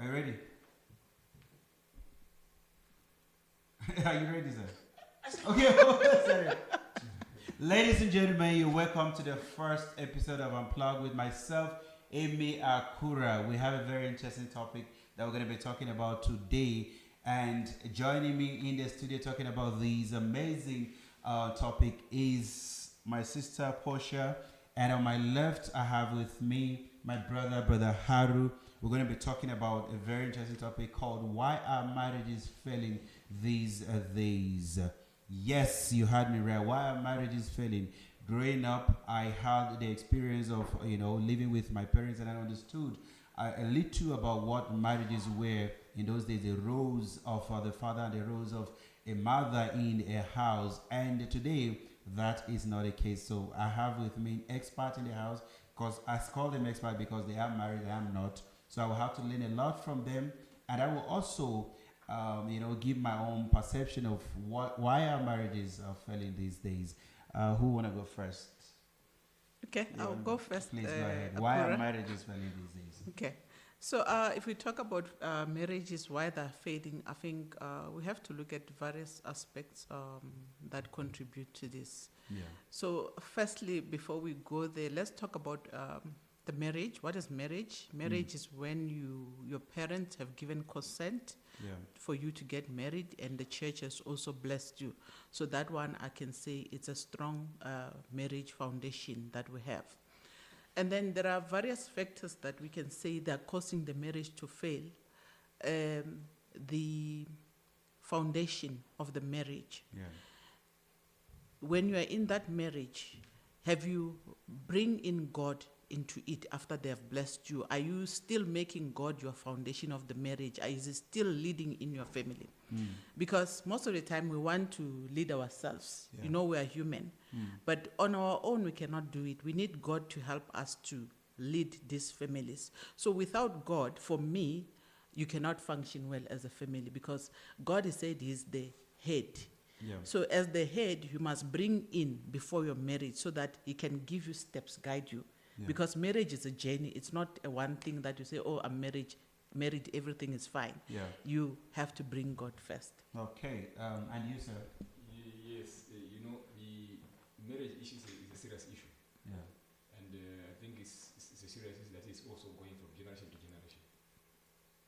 Are you ready? Are you ready, sir? Okay, sorry. Ladies and gentlemen, you're welcome to the first episode of Unplugged with myself, Amy Akura. We have a very interesting topic that we're going to be talking about today. And joining me in the studio talking about this amazing topic is my sister Portia. And on my left, I have with me my brother Haru. We're going to be talking about a very interesting topic called Why Are Marriages Failing These Days? Yes, you heard me right. Why are marriages failing? Growing up, I had the experience of living with my parents, and I understood a little about what marriages were in those days. The roles of the father and the roles of a mother in a house, and today that is not the case. So I have with me expert in the house because I call them expert because they are married. I am not. So I will have to learn a lot from them, and I will also give my own perception of why our marriages are failing these days. Who want to go first? Okay, I'll go first. Please go ahead. Why are Akura. marriages failing these days? Okay, so if we talk about marriages, why they're fading, I think we have to look at various aspects that contribute to this. Yeah. So, firstly, before we go there, let's talk about the marriage. What is marriage? Marriage is when your parents have given consent Yeah. for you to get married, and the church has also blessed you. So that one, I can say it's a strong marriage foundation that we have. And then there are various factors that we can say that are causing the marriage to fail. The foundation of the marriage. Yeah. When you are in that marriage, have you bring in God into it after they have blessed you? Are you still making God your foundation of the marriage? Is it still leading in your family? Because most of the time we want to lead ourselves. Yeah. You know, we are human. But on our own, we cannot do it. We need God to help us to lead these families. So without God, for me, you cannot function well as a family because God has said He's the head. Yeah. So as the head, you must bring in before your marriage so that He can give you steps, guide you. Yeah. Because marriage is a journey. It's not a one thing that you say, oh, I'm married, everything is fine. Yeah. You have to bring God first. Okay. And you, sir? Yes, the marriage issue is a serious issue, Yeah. and I think it's a serious issue that is also going from generation to generation.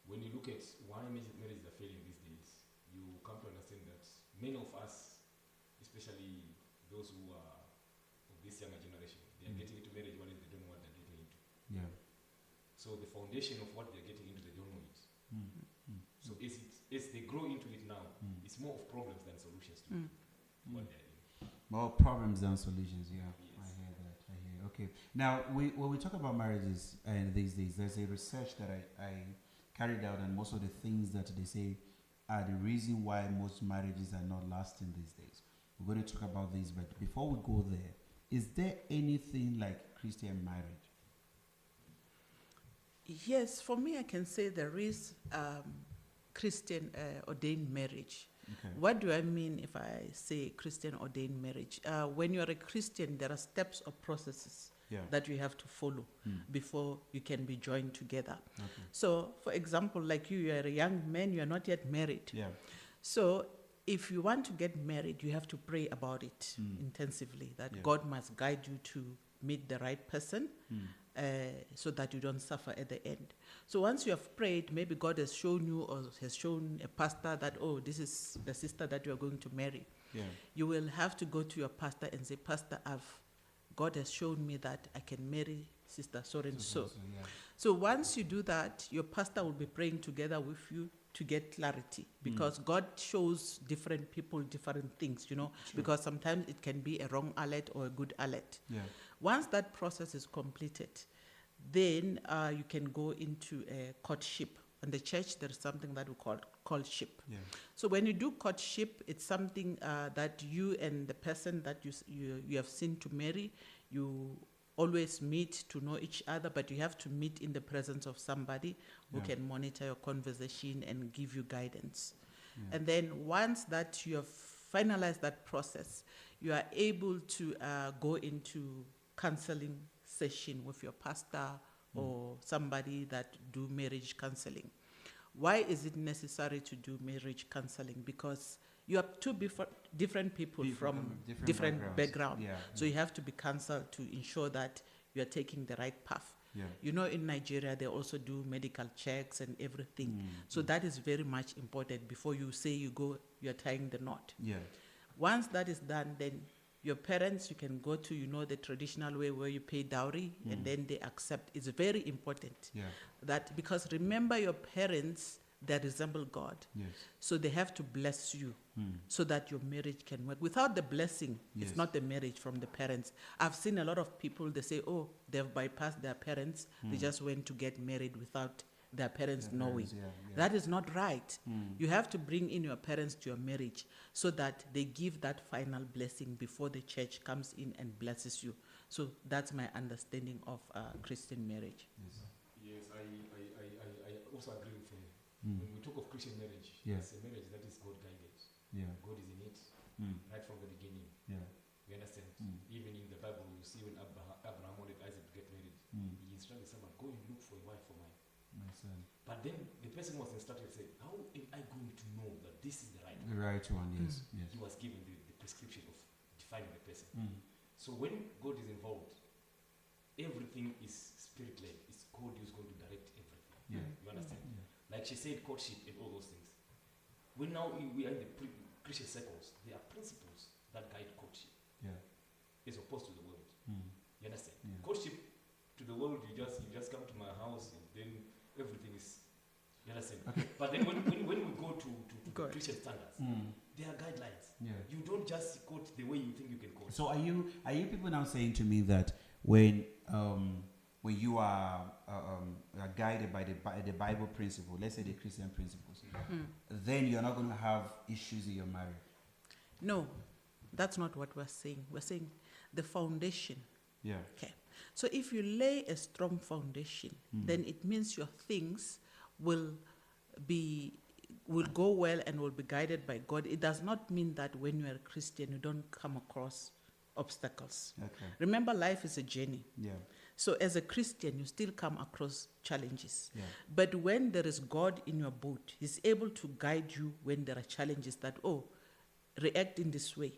When you look at why marriages are failing these days, you come to understand that many of us, especially those who are of this younger generation, they are getting into marriage while they don't know what they're getting into. Yeah. So the foundation of what they're getting into, they don't know it. So as they grow into it now, it's more of problems than solutions to what they're in. More problems than solutions. Yeah. Yes. I hear that. I hear. Okay. Now, when we talk about marriages and these days, there's a research that I carried out, and most of the things that they say are the reason why most marriages are not lasting these days. We're going to talk about this, but before we go there, is there anything like Christian marriage? Yes, for me, I can say there is Christian ordained marriage. Okay. What do I mean if I say Christian ordained marriage? When you are a Christian, there are steps or processes Yeah. that you have to follow before you can be joined together. Okay. So, for example, like you are a young man, you are not yet married. Yeah. So, if you want to get married, you have to pray about it intensively, that Yeah. God must guide you to meet the right person so that you don't suffer at the end. So once you have prayed, maybe God has shown you or has shown a pastor that, oh, this is the sister that you are going to marry. Yeah. You will have to go to your pastor and say, Pastor, God has shown me that I can marry sister so and so. Yeah. So once you do that, your pastor will be praying together with you to get clarity because God shows different people different things, because sometimes it can be a wrong alert or a good alert. Yeah. Once that process is completed, then you can go into a courtship. In the church, there is something that we call courtship. Yeah. So when you do courtship, it's something that you and the person that you have seen to marry, you always meet to know each other, but you have to meet in the presence of somebody who Yeah. can monitor your conversation and give you guidance. Yeah. And then once that you have finalized that process, you are able to go into counseling session with your pastor or somebody that do marriage counseling. Why is it necessary to do marriage counseling? Because you have two different people from different backgrounds. Yeah. So you have to be counseled to ensure that you are taking the right path. Yeah. You know, in Nigeria, they also do medical checks and everything. So that is very much important before you say you're tying the knot. Yeah. Once that is done, then your parents, you can go to, the traditional way where you pay dowry and then they accept. It's very important Yeah. that, because remember, your parents, they resemble God. Yes. So they have to bless you so that your marriage can work. Without the blessing, Yes. it's not the marriage from the parents. I've seen a lot of people, they say, oh, they've bypassed their parents. They just went to get married without their parents Their knowing. parents, yeah. That is not right. You have to bring in your parents to your marriage so that they give that final blessing before the church comes in and blesses you. So that's my understanding of Christian marriage. Yes. Yes, I also agree with you. Mm. When we talk of Christian marriage, Yeah. it's a marriage that is God guided. Yeah. God is in it right from the beginning. Yeah. You understand? Mm. Even in the Bible, you see when Abraham wanted Isaac to get married, he instructed someone, go and look for a wife for mine. My son. But then the person was instructed to say, how am I going to know that this is the right The one? right one, yes. Yes. He was given the prescription of defining the person. Mm. So when God is involved, everything is spirit-led. It's God who's going to direct everything. Yeah. You understand? Yeah. Like she said, courtship and all those things. When now we are in the Christian circles, there are principles that guide courtship Yeah. as opposed to the world. Mm. You understand? Yeah. Courtship to the world, you just come to my house and then everything is. You understand? Okay. But then when we go to Good. Christian standards, Mm. there are guidelines. Yeah. You don't just quote the way you think you can quote. So are you people now saying to me that when you are guided by the Bible principle, let's say the Christian principles, then you're not going to have issues in your marriage? No, that's not what we're saying. We're saying the foundation. Yeah. Okay. So if you lay a strong foundation, then it means your things will go well and will be guided by God. It does not mean that when you are a Christian, you don't come across obstacles. Okay. Remember, life is a journey. Yeah. So as a Christian, you still come across challenges. Yeah. But when there is God in your boat, He's able to guide you when there are challenges that, react in this way.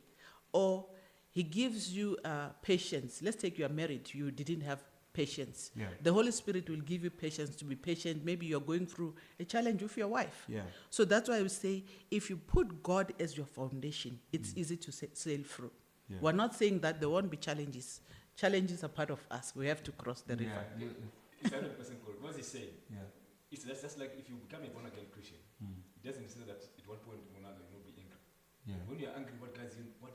Or He gives you patience. Let's take you are married, you didn't have patience. Yeah. The Holy Spirit will give you patience to be patient. Maybe you're going through a challenge with your wife. Yeah. So that's why I would say, if you put God as your foundation, it's easy to sail through. Yeah. We're not saying that there won't be challenges. Challenges are part of us. We have to cross the river. Yeah. It's 100% correct. What's he saying? Yeah. It's just like if you become a born again Christian, Mm. it doesn't say that at one point or another you will be angry. Yeah. When you're angry, what guides you? What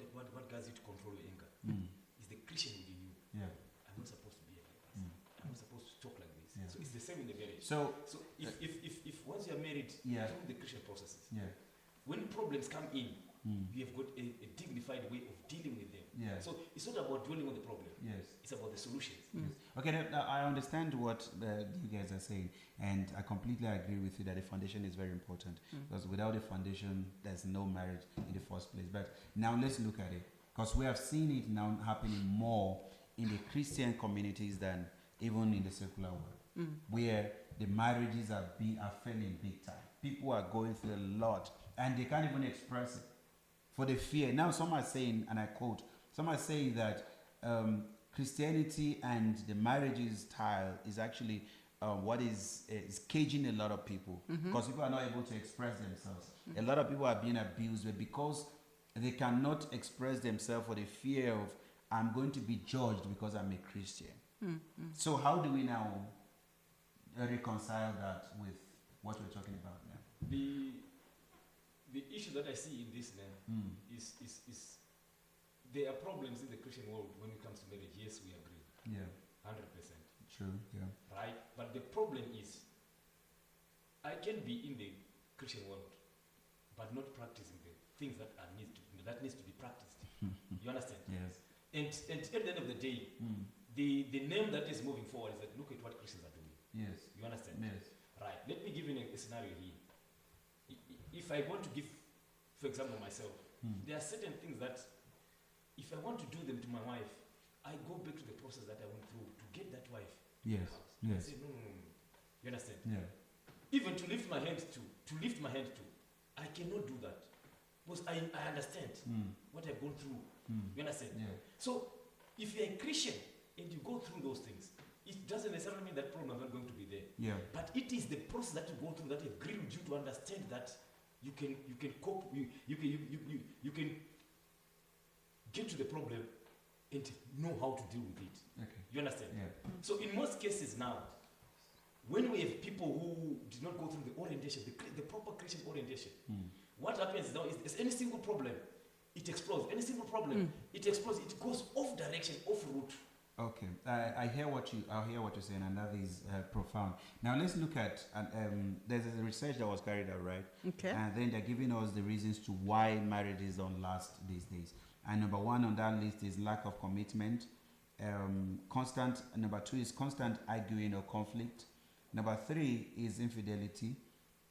guides you to control your anger? Mm. Is the Christian within you. Yeah. I'm not supposed to be like this. I'm not supposed to talk like this. Yeah. So it's the same in the marriage. So So if once you're married Yeah. through the Christian processes, yeah. when problems come in, Mm. you have got a dignified way of dealing with them. Yeah. So it's not about dwelling on the problem. Yes. It's about the solutions. Yes. Okay, now I understand what you guys are saying, and I completely agree with you that the foundation is very important, because without the foundation, there's no marriage in the first place. But now let's look at it, because we have seen it now happening more in the Christian communities than even in the secular world, where the marriages are failing big time. People are going through a lot, and they can't even express it for the fear. Now some are saying, and I quote, some are saying that Christianity and the marriage style is actually what is caging a lot of people, because people are not able to express themselves. A lot of people are being abused, but because they cannot express themselves for the fear of, I'm going to be judged because I'm a Christian. So how do we now reconcile that with what we're talking about now? The issue that I see in this now is there are problems in the Christian world when it comes to marriage. Yes, we agree. Yeah, 100%. true. Yeah. Right? But the problem is I can be in the Christian world but not practicing the things that needs to be practiced. You understand? Yes. And at the end of the day, the name that is moving forward is that look at what Christians are doing. Yes. You understand? Yes. Right. Let me give you a scenario here. If I want to give, for example, myself, there are certain things that if I want to do them to my wife, I go back to the process that I went through to get that wife to Yes. the house. I Yes. say, no. You understand? Yeah. Even to lift my hand to, I cannot do that. Because I understand what I've gone through. You understand? Yeah. So, if you're a Christian and you go through those things, it doesn't necessarily mean that problem is not going to be there. Yeah. But it is the process that you go through that have grilled you to understand that you can cope, you can get to the problem and know how to deal with it. Okay. You understand? Yeah. So in most cases now, when we have people who did not go through the orientation, the proper Christian orientation, what happens now is any single problem, it explodes. Any single problem, it explodes. It goes off direction, off route. Okay, I hear what you're saying, and that is profound. Now let's look at there's a research that was carried out, right? Okay. And then they're giving us the reasons to why marriages don't last these days. And number one on that list is lack of commitment. Number two is constant arguing or conflict. Number three is infidelity.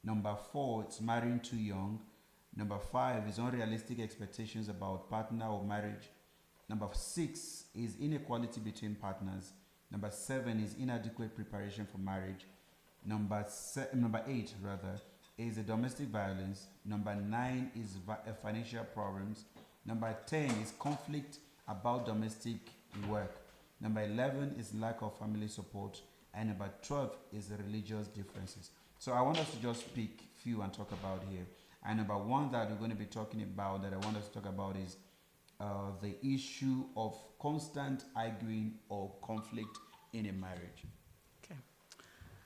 Number four, it's marrying too young. Number five is unrealistic expectations about partner or marriage. Number six is inequality between partners. Number seven is inadequate preparation for marriage. Number eight is a domestic violence. Number nine is financial problems. Number 10 is conflict about domestic work. Number 11 is lack of family support. And number 12 is the religious differences. So I want us to just pick few and talk about here. And number one that we're going to be talking about, that I want us to talk about, is the issue of constant arguing or conflict in a marriage. Okay.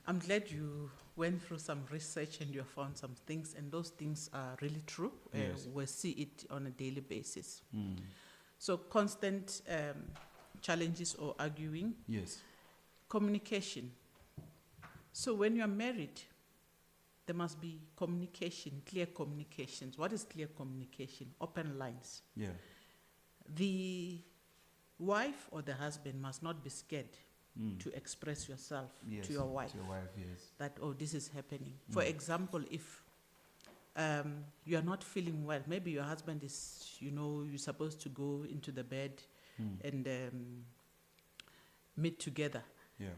I'm glad you went through some research and you found some things, and those things are really true. Yes. We see it on a daily basis. So constant challenges or arguing. Yes. Communication. So when you're married, there must be communication, clear communications. What is clear communication? Open lines. Yeah. The wife or the husband must not be scared to express yourself Yes. to your wife. To your wife, yes. That, oh, this is happening. For example, if you are not feeling well, maybe your husband is, you're supposed to go into the bed and meet together. Yeah.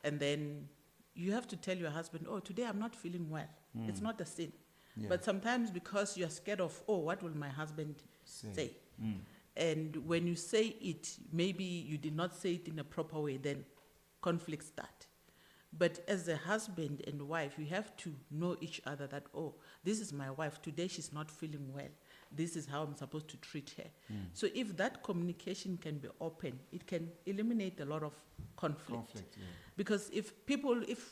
And then you have to tell your husband, oh, today I'm not feeling well. It's not a sin. Yeah. But sometimes because you're scared of, oh, what will my husband say? And when you say it, maybe you did not say it in a proper way, then conflicts start. But as a husband and wife, you have to know each other that, oh, this is my wife. Today she's not feeling well. This is how I'm supposed to treat her. So if that communication can be open, it can eliminate a lot of conflict. Yeah. Because if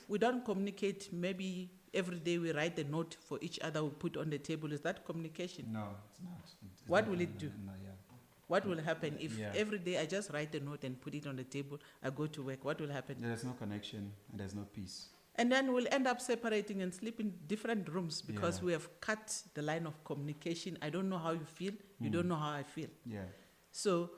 we don't communicate, maybe every day we write a note for each other, we put on the table, is that communication? No, it's not. It's What not- will it do? No, yeah. What will happen if Yeah. every day I just write a note and put it on the table, I go to work, what will happen? There's no connection and there's no peace. And then we'll end up separating and sleep in different rooms because Yeah. we have cut the line of communication. I don't know how you feel, you don't know how I feel. Yeah. So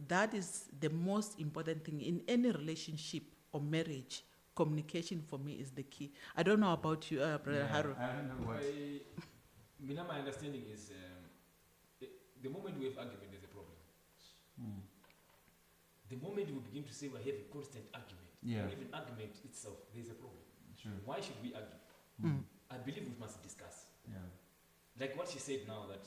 that is the most important thing in any relationship or marriage. Communication for me is the key. I don't know about you, Brother Haru. I don't know what. My understanding is the moment we have argument, there's a problem. The moment we begin to say we're having constant argument, Yeah. or even argument itself, there's a problem. True. Why should we argue? I believe we must discuss. Yeah. Like what she said now, that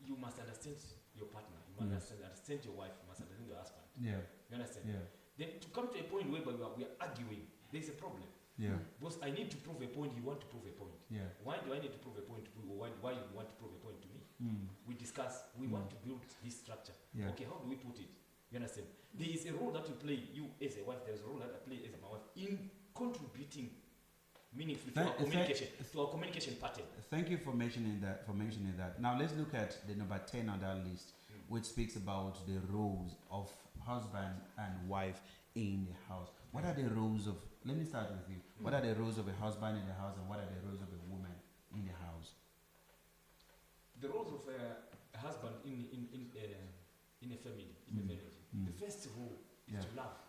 you must understand your partner, you must understand your wife, you must understand your husband. Yeah. You understand? Yeah. Then to come to a point where we are arguing, there's a problem. Yeah. Because I need to prove a point, you want to prove a point. Yeah. Why do I need to prove a point to you, or why you want to prove a point to me? We discuss, we want to build this structure. Yeah. Okay, how do we put it? You understand? There is a role that you play, you as a wife, there's a role that I play as my wife in contributing meaningfully to our communication pattern. Thank you for mentioning that. Now let's look at the number 10 on that list, which speaks about the roles of husband and wife in the house. What are the roles of? Let me start with you. What are the roles of a husband in the house, and what are the roles of a woman in the house? The roles of a husband in a family, in a marriage. The first role is to love.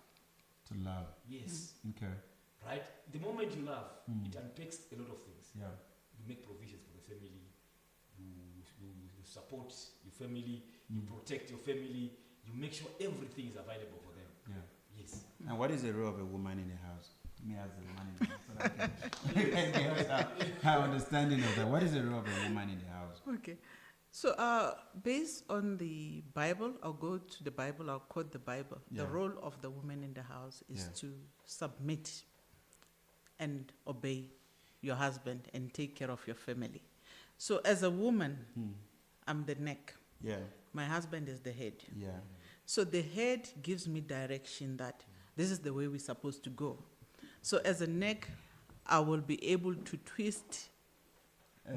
To love. Yes. Okay. Right? The moment you love, it unpacks a lot of things. Yeah. You make provisions for the family, you support your family, you protect your family, you make sure everything is available for them. Yeah. Yes. And what is the role of a woman in the house? Me as a woman in the house. Our understanding of that. What is the role of a woman in the house? Okay. So, based on the Bible, I'll go to the Bible, I'll quote the Bible. The Yeah. role of the woman in the house is Yeah. to submit and obey your husband and take care of your family. So, as a woman, I'm the neck. Yeah, My husband is the head. yeah. So, the head gives me direction that this is the way we're supposed to go. So, as a neck, I will be able to twist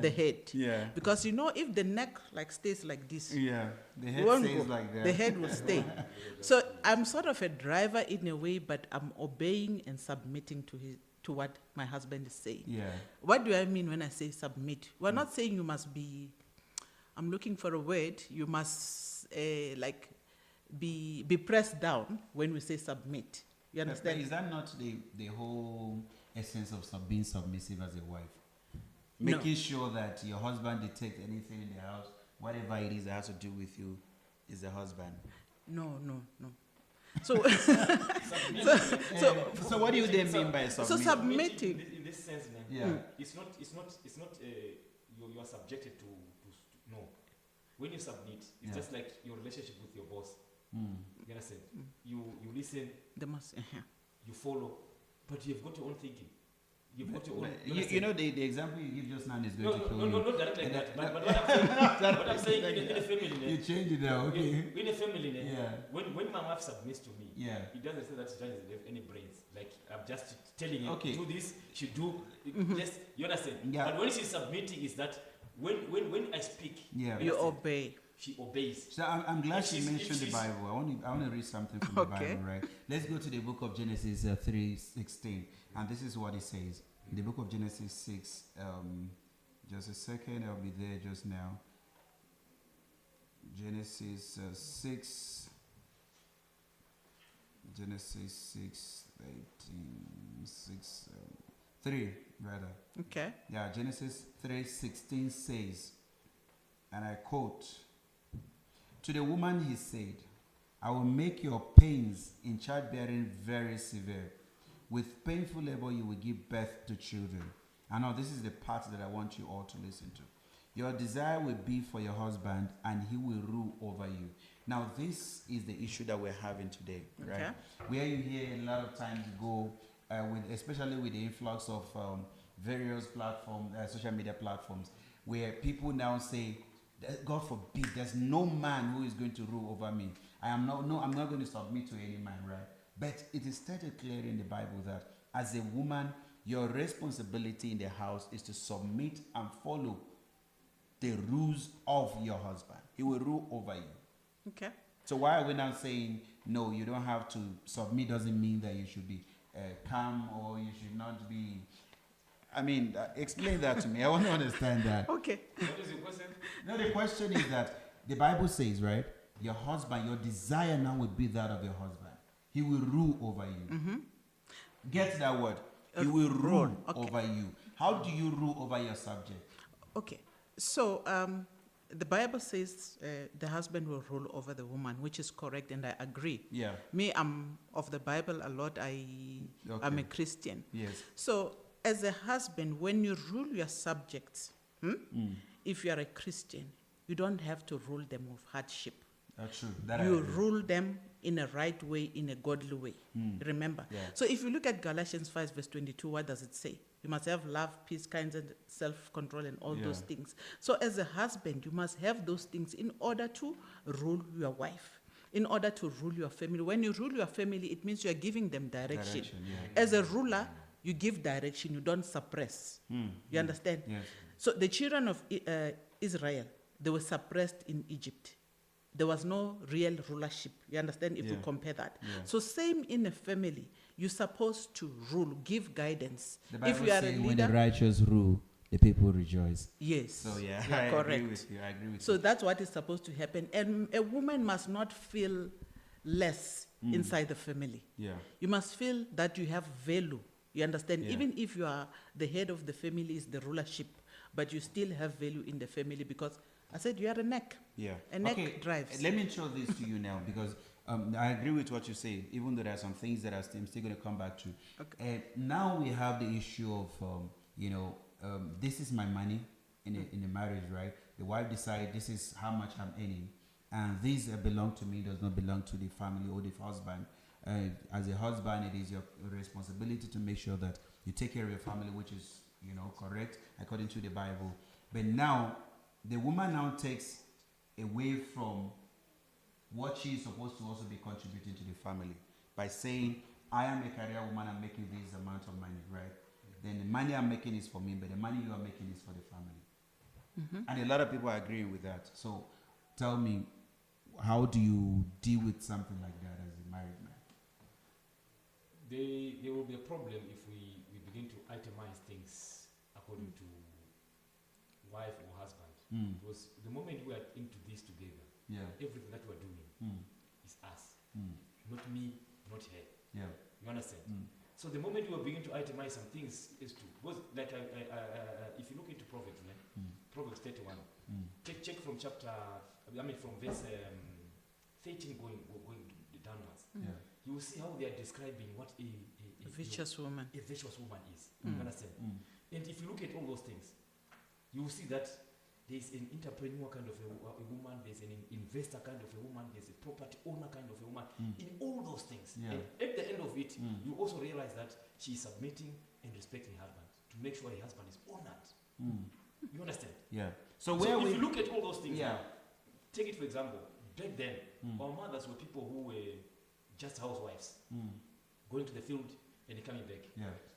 the head. Yeah. Because if the neck stays like this, Yeah. The it head won't stays go. like that. The head will stay. So I'm sort of a driver in a way, but I'm obeying and submitting to what my husband is saying. Yeah. What do I mean when I say submit? We're not saying you must be, I'm looking for a word, you must be pressed down when we say submit. You But understand? is that not the whole essence of being submissive as a wife? No. Making sure that your husband detects anything in the house, whatever it is that has to do with you, is the husband. No. So, So what do you then mean by submit? submitting. In this sense, man, Yeah. it's not you are subjected to no. When you submit, it's Yeah. just like your relationship with your boss. Mm. You understand? You listen, They must, you follow, but you've got your own thinking. You've got your own. You understand? know the example you give just now is going No, to kill no, you. not directly like And that. But what I'm saying in a family, You change it now, okay? in a family, Yeah. when my wife submits to me, Yeah. it doesn't say that she doesn't have any brains. Like I'm just telling you, Okay. do this, she do. Yes, you understand? Yeah. But when she's submitting, is that when I speak, Yeah. you obey. she obeys. So I'm glad If you she's- mentioned if the she's- Bible. I want to read something from the Okay. Bible, right? Let's go to the book of Genesis 3:16, and this is what it says. In the book of Genesis 6, just a second, I'll be there just now. Genesis 6, Genesis 6, 18, 6, 3 rather. Okay. Yeah, Genesis 3:16 says, and I quote, "To the woman he said, I will make your pains in childbearing very severe. With painful labor you will give birth to children." And now this is the part that I want you all to listen to. "Your desire will be for your husband, and he will rule over you." Now this is the issue that we're having today, right? Okay. Where you hear a lot of times go, especially with the influx of various platforms, social media platforms, where people now say, "God forbid, there's no man who is going to rule over me. I'm not going to submit to any man," right? But it is stated clearly in the Bible that as a woman, your responsibility in the house is to submit and follow the rules of your husband. He will rule over you. Okay. So why are we now saying, no, you don't have to submit? Doesn't mean that you should be calm or you should not be. I mean, explain that to me. I want to understand that. Okay. What is your question? No, the question is that the Bible says, right? Your husband, your desire now will be that of your husband. He will rule over you. Mm-hmm. Get that word? He will rule Okay. over you. How do you rule over your subject? Okay. So the Bible says the husband will rule over the woman, which is correct, and I agree. Yeah. Me, I'm of the Bible a lot. I'm Okay. a Christian. Yes. So as a husband, when you rule your subjects, if you are a Christian, you don't have to rule them with hardship. That's true. That I You agree. rule them in a right way, in a godly way. Remember? Yeah. So if you look at Galatians 5 verse 22, what does it say? You must have love, peace, kindness, and self-control and all those Yeah. things. So as a husband, you must have those things in order to rule your wife, in order to rule your family. When you rule your family, it means you are giving them direction. Yeah. As a ruler, you give direction, you don't suppress. You understand? Yes. So the children of Israel, they were suppressed in Egypt. There was no real rulership. You understand? If you Yeah. compare that. Yeah. So same in a family. You're supposed to rule, give guidance. The Bible If you are a says when the leader, righteous rule, the people rejoice. yes. So yeah, you are I correct. agree with you. I agree with So you. that's what is supposed to happen. And a woman must not feel less inside the family. Yeah. You must feel that you have value. You understand? Yeah. Even if you are the head of the family, is the rulership, but you still have value in the family because I said you are a neck. Yeah. A neck drives. Let me show this to you now because I agree with what you say, even though there are some things that I'm still going to come back to. Okay. And now we have the issue of, this is my money in a marriage, right? The wife decides this is how much I'm earning, and this belong to me, does not belong to the family or the husband. As a husband, it is your responsibility to make sure that you take care of your family, which is, correct according to the Bible. But now, the woman now takes away from what she is supposed to also be contributing to the family by saying, I am a career woman, I'm making this amount of money, right? Then the money I'm making is for me, but the money you are making is for the family. And a lot of people are agreeing with that. So tell me, how do you deal with something like that as a married man? There will be a problem if we begin to itemize things according to wife or husband. Because the moment we are into this together, everything that we're doing is us. Not me, not her. Yeah. You understand? So the moment we begin to itemize some things, is to, because like if you look into Proverbs, Proverbs 31, check from from verse 13 going downwards. You will see how they are describing what a Virtuous woman. A virtuous woman is. You understand? And if you look at all those things, you will see that there's an entrepreneur kind of a woman, there's an investor kind of a woman, there's a property owner kind of a woman. In all those things. And at the end of it, you also realize that she is submitting and respecting her husband to make sure her husband is honored. You understand? Yeah. So if you look at all those things, take it for example, back then, our mothers were people who were just housewives, going to the field and coming back.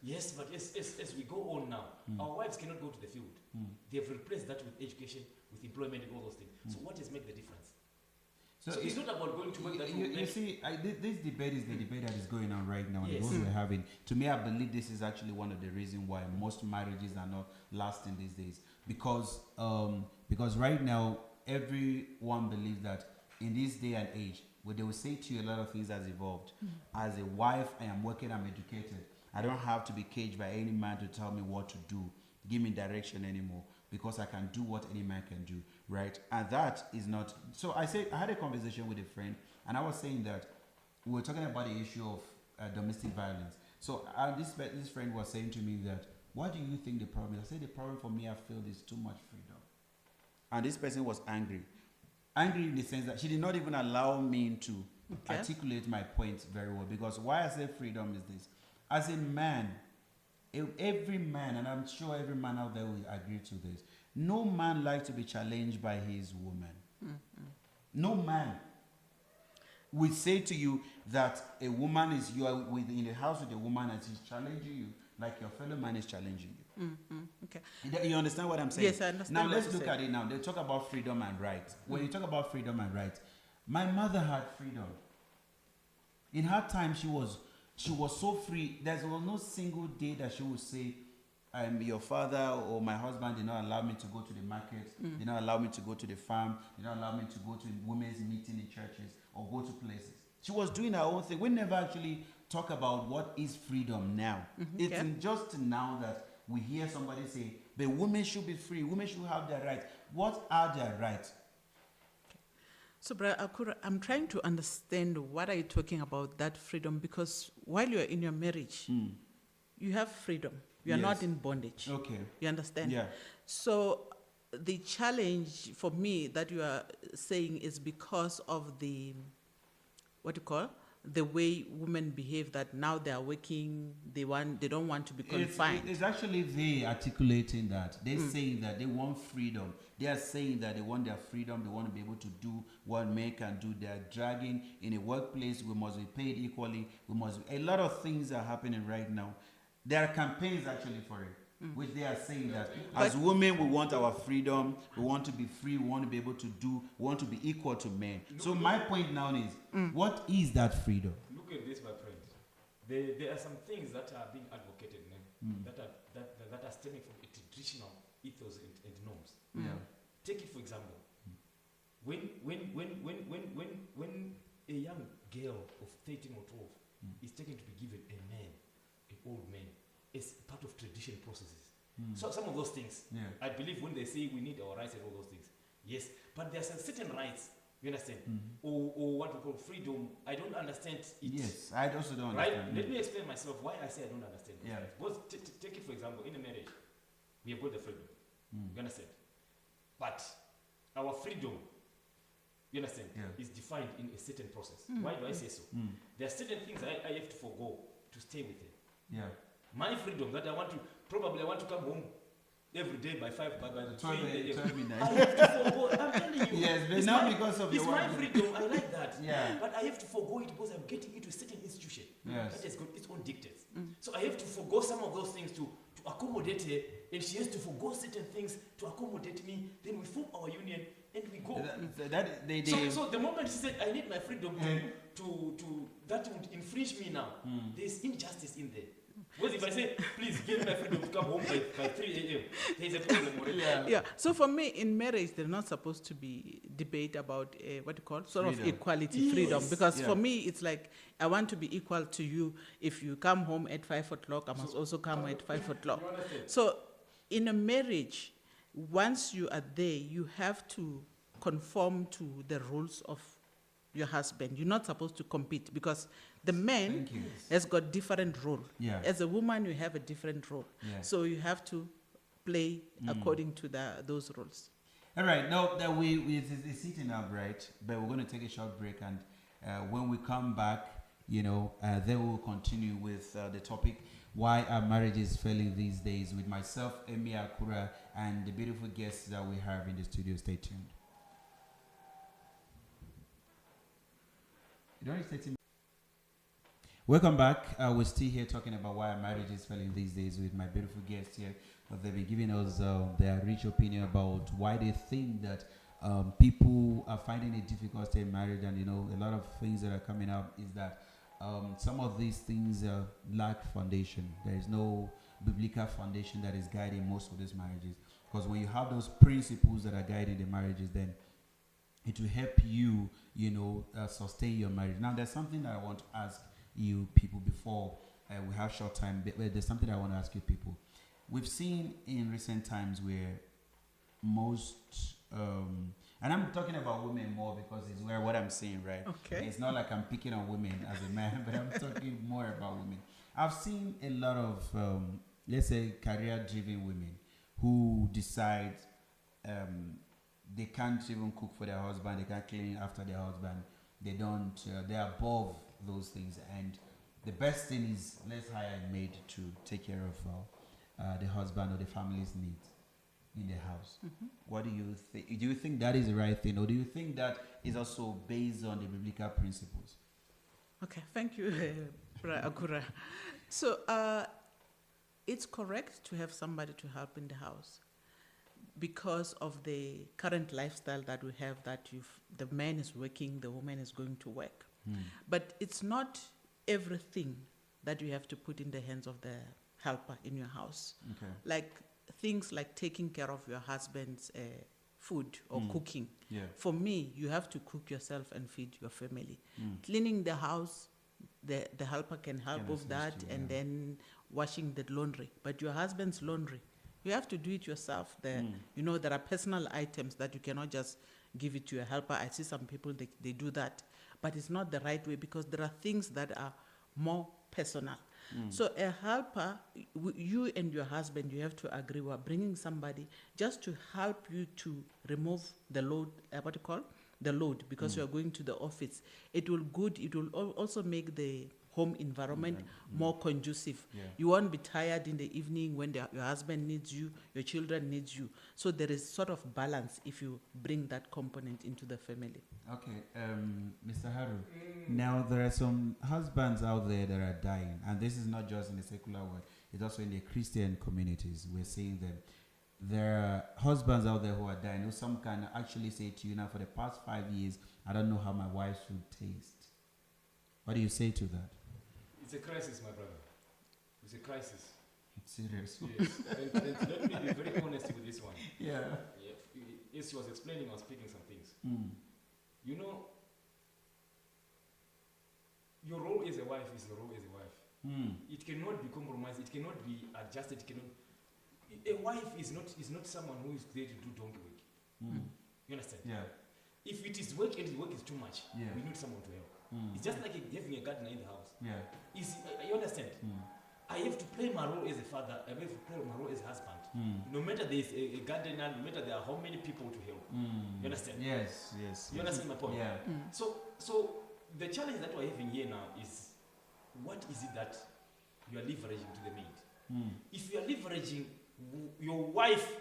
Yes, but as we go on now, our wives cannot go to the field. They've replaced that with education, with employment and all those things. So what has made the difference? So it's not about going to work that you see, this debate is the debate that is going on right now, and the one we're having. To me, I believe this is actually one of the reasons why most marriages are not lasting these days. Because right now, everyone believes that in this day and age, where they will say to you a lot of things has evolved. As a wife, I am working, I'm educated. I don't have to be caged by any man to tell me what to do, give me direction anymore, because I can do what any man can do, right? And that is not... So I had a conversation with a friend, and I was saying that we were talking about the issue of domestic violence. So this friend was saying to me that, what do you think the problem is? I said, the problem for me, I feel is too much freedom. And this person was angry. Angry in the sense that she did not even allow me to articulate my point very well. Because why I say freedom is this. As a man, every man, and I'm sure every man out there will agree to this, no man likes to be challenged by his woman. No man will say to you that a woman is, you are in the house with a woman and she's challenging you like your fellow man is challenging you. Okay. You understand what I'm saying? Yes, I understand. Now let's look at it now. They talk about freedom and rights. When you talk about freedom and rights, my mother had freedom. In her time, she was so free. There was no single day that she would say, your father or my husband did not allow me to go to the market, did not allow me to go to the farm, did not allow me to go to women's meeting in churches or go to places. She was doing her own thing. We never actually talk about what is freedom now. It's just now that we hear somebody say, but women should be free, women should have their rights. What are their rights? So, Brother Akura, I'm trying to understand what are you talking about, that freedom, because while you're in your marriage, you have freedom. You're not in bondage. Okay. You understand? Yeah. So the challenge for me that you are saying is because of the, the way women behave, that now they are working, they don't want to be confined. It's actually they articulating that. They're saying that they want freedom. They are saying that they want their freedom. They want to be able to do what men can do. They are dragging in a workplace. We must be paid equally. A lot of things are happening right now. There are campaigns actually for it, which they are saying that as women, we want our freedom. We want to be free. We want to be able to do. We want to be equal to men. So my point now is, what is that freedom? Look at this, my friend. There are some things that are being advocated now that are stemming from a traditional ethos and norms. Take it for example. When a young girl of 13 or 12 is taken to be given an old man, as part of tradition processes. So some of those things, I believe when they say we need our rights and all those things, yes, but there are certain rights You understand? Or what we call freedom. I don't understand it. Yes, I also don't Right? understand. Let me explain myself why I say I don't understand. Yeah. Because take it for example, in a marriage, we have got the freedom. You understand? But our freedom, you understand, Yeah. is defined in a certain process. Why do I say so? There are certain things I have to forego to stay with her. Yeah. My freedom that I want to come home every day by 5 by 3 a.m. 12 I midnight. have to forego. I'm telling you. Yes, but it's not my- because of it's your my wife. freedom. I like that. Yeah. But I have to forego it because I'm getting into a certain institution Yes. that has got its own dictates. So I have to forego some of those things to accommodate her, and she has to forego certain things to accommodate me. Then we form our union and we go. So the moment she said, "I need my freedom to that would infringe me now," there's injustice in there. Because if I say, "Please give me my freedom to come home by 3 a.m.," there's a problem already. Yeah. So for me, in marriage, there's not supposed to be debate about what you call sort Freedom. of equality, Yes. freedom. Because Yeah. for me, it's like I want to be equal to you. If you come home at 5 o'clock, I must also come at 5 o'clock. You understand? So in a marriage, once you are there, you have to conform to the rules of your husband. You're not supposed to compete because the man Thank you. has got different role. Yeah. As a woman, you have a different role. Yeah. So you have to play according to those rules. All right, no, that it's heating up, right? But we're going to take a short break, and when we come back, then we'll continue with the topic, why our marriage is failing these days, with myself, Emi Akura, and the beautiful guests that we have in the studio. Stay tuned. You don't stay tuned. Welcome back. We're still here talking about why our marriage is failing these days with my beautiful guests here. They've been giving us their rich opinion about why they think that people are finding it difficult to stay in marriage, and a lot of things that are coming up is that some of these things lack foundation. There is no biblical foundation that is guiding most of these marriages. Because when you have those principles that are guiding the marriages, then it will help you, sustain your marriage. Now, there's something that I want to ask you people before we have short time. But there's something I want to ask you people. We've seen in recent times where most, and I'm talking about women more because it's where what I'm saying, right? Okay. It's not like I'm picking on women as a man, but I'm talking more about women. I've seen a lot of, let's say, career-driven women who decide they can't even cook for their husband, they can't clean after their husband, they're above those things. And the best thing is, let's hire a maid to take care of the husband or the family's needs in the house. What do you think? Do you think that is the right thing, or do you think that is also based on the biblical principles? Okay, thank you, Bra Akura. So it's correct to have somebody to help in the house because of the current lifestyle that we have, that the man is working, the woman is going to work. But it's not everything that you have to put in the hands of the helper in your house. Okay. Like things like taking care of your husband's food or cooking. Yeah. For me, you have to cook yourself and feed your family. Cleaning the house, the helper can help Can with that, assist you, and yeah. then washing the laundry. But your husband's laundry, you have to do it yourself. There are personal items that you cannot just give it to your helper. I see some people, they do that. But it's not the right way, because there are things that are more personal. So a helper, you and your husband, you have to agree, we're bringing somebody just to help you to remove the load, the load, because you're going to the office. It will also make the home environment more conducive. Yeah. You won't be tired in the evening when your husband needs you, your children needs you. So there is sort of balance if you bring that component into the family. Okay, Mr. Haru. Now, there are some husbands out there that are dying, and this is not just in the secular world, it's also in the Christian communities. We're seeing them. There are husbands out there who are dying, who some can actually say to you, now, for the past 5 years, I don't know how my wife's food tastes. What do you say to that? It's a crisis, my brother. It's a crisis. It's serious. Yes. and let me be very honest with this one. Yeah. As she was explaining, I was speaking some things. You know, your role as a wife is your role as a wife. It cannot be compromised. It cannot be adjusted. A wife is not someone who is there to do donkey work. You understand? Yeah. If it is work and the work is too much, Yeah. we need someone to help. Mm. It's just like having a gardener in the house. Yeah. You understand? Mm. I have to play my role as a father. I have to play my role as a husband. Mm. No matter there is a gardener, no matter there are how many people to help. Mm. You understand? Yes, yes. You understand my point? Yeah. So the challenge that we're having here now is, what is it that you are leveraging to the maid? Mm. If you are leveraging your wife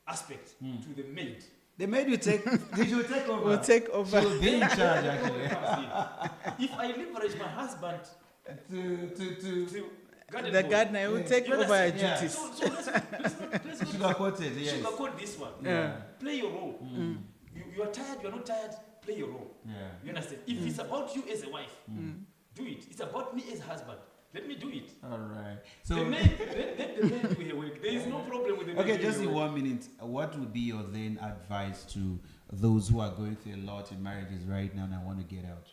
aspect Mm. to the maid, They made you take. They should take over. We'll take over. She'll be in charge actually. if I leverage my husband to garden The boy, gardener will Yeah. take You over your understand? Yeah. duties. so let's sugarcoated. Yes. sugarcoat this one. Yeah. Play your role. Mm. You are tired, you are not tired, play your role. Yeah. You understand? If it's about you as a wife, Mm. do it. It's about me as a husband. Let me do it. All right. The So. maid, let the maid do her work. There is no problem with the maid. Okay, doing just her in work. 1 minute, what would be your then advice to those who are going through a lot in marriages right now and want to get out?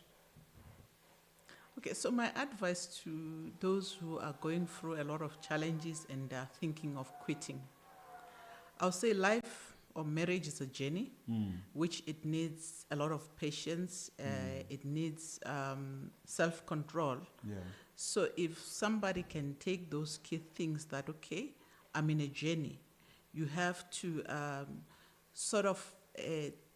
Okay, so my advice to those who are going through a lot of challenges and are thinking of quitting, I'll say life or marriage is a journey, which it needs a lot of patience, it needs self-control. Yeah. So if somebody can take those key things that, okay, I'm in a journey, you have to sort of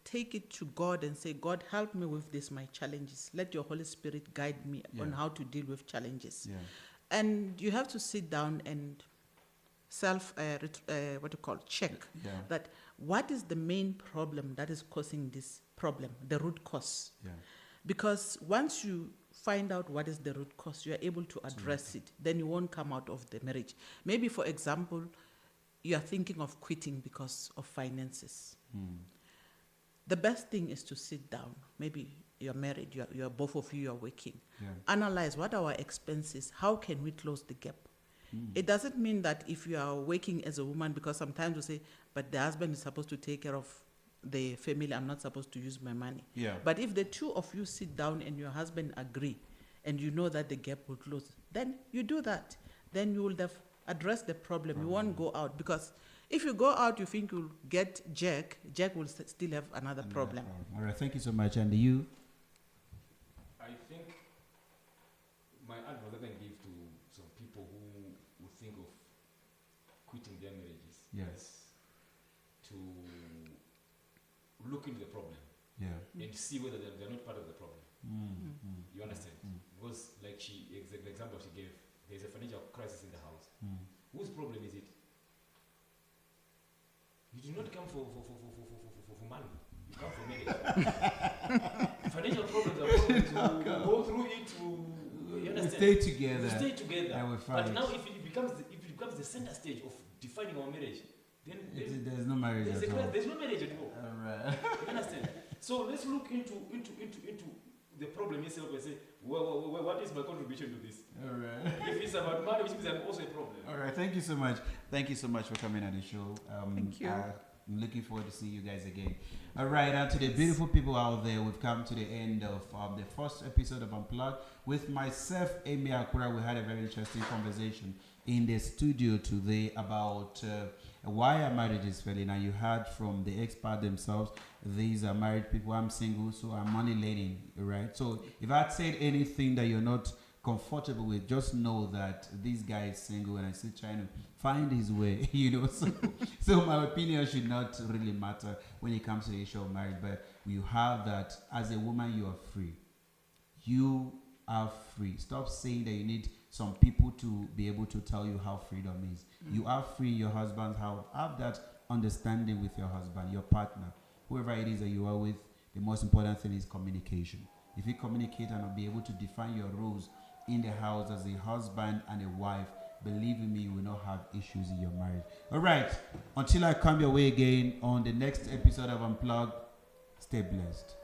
take it to God and say, God, help me with this, my challenges. Let your Holy Spirit guide me on Yeah. how to deal with challenges. Yeah. And you have to sit down and check Yeah. that what is the main problem that is causing this problem, the root cause. Yeah. Because once you find out what is the root cause, you are able to address it, then you won't come out of the marriage. Maybe, for example, you are thinking of quitting because of finances. Mm. The best thing is to sit down. Maybe you're married, you're both of you are working. Yeah. Analyze what are our expenses, how can we close the gap? It doesn't mean that if you are working as a woman, because sometimes we say, but the husband is supposed to take care of the family, I'm not supposed to use my money. Yeah. But if the two of you sit down and your husband agree, and you know that the gap will close, then you do that. Then you will have addressed the problem. You won't go out, because if you go out, you think you'll get Jack will still have another problem. All right. Thank you so much. And you? I think my advice that I give to some people who think of quitting their marriages Yes. is to look into the problem Yeah. and see whether they're not part of the problem. You understand? Mm. Because like the example she gave, there's a financial crisis in the house. Mm. Whose problem is it? You do not come for money. You come for marriage. Financial problems are problems. You go through it. You We understand? stay together. We stay together. And we fight. But now, if it becomes the center stage of defining our marriage, then There's no marriage at all. there's no marriage at all. All right. You understand? So let's look into the problem itself and say, what is my contribution to this? All right. If it's about money, which means I'm also a problem. All right. Thank you so much. Thank you so much for coming on the show. Thank you. I'm looking forward to seeing you guys again. All right. And to the beautiful people out there, we've come to the end of the first episode of Unplugged. With myself, Amy Akura, we had a very interesting conversation in the studio today about why are marriages failing. And you heard from the expert themselves, these are married people. I'm single, so I'm money lending, right? So if I said anything that you're not comfortable with, just know that this guy is single and I still trying to find his way, you know. So my opinion should not really matter when it comes to the issue of marriage. But you have that as a woman, you are free. You are free. Stop saying that you need some people to be able to tell you how freedom is. You are free in your husband's house. Have that understanding with your husband, your partner, whoever it is that you are with. The most important thing is communication. If you communicate and be able to define your roles in the house as a husband and a wife, believe in me, you will not have issues in your marriage. All right. Until I come your way again on the next episode of Unplugged, stay blessed.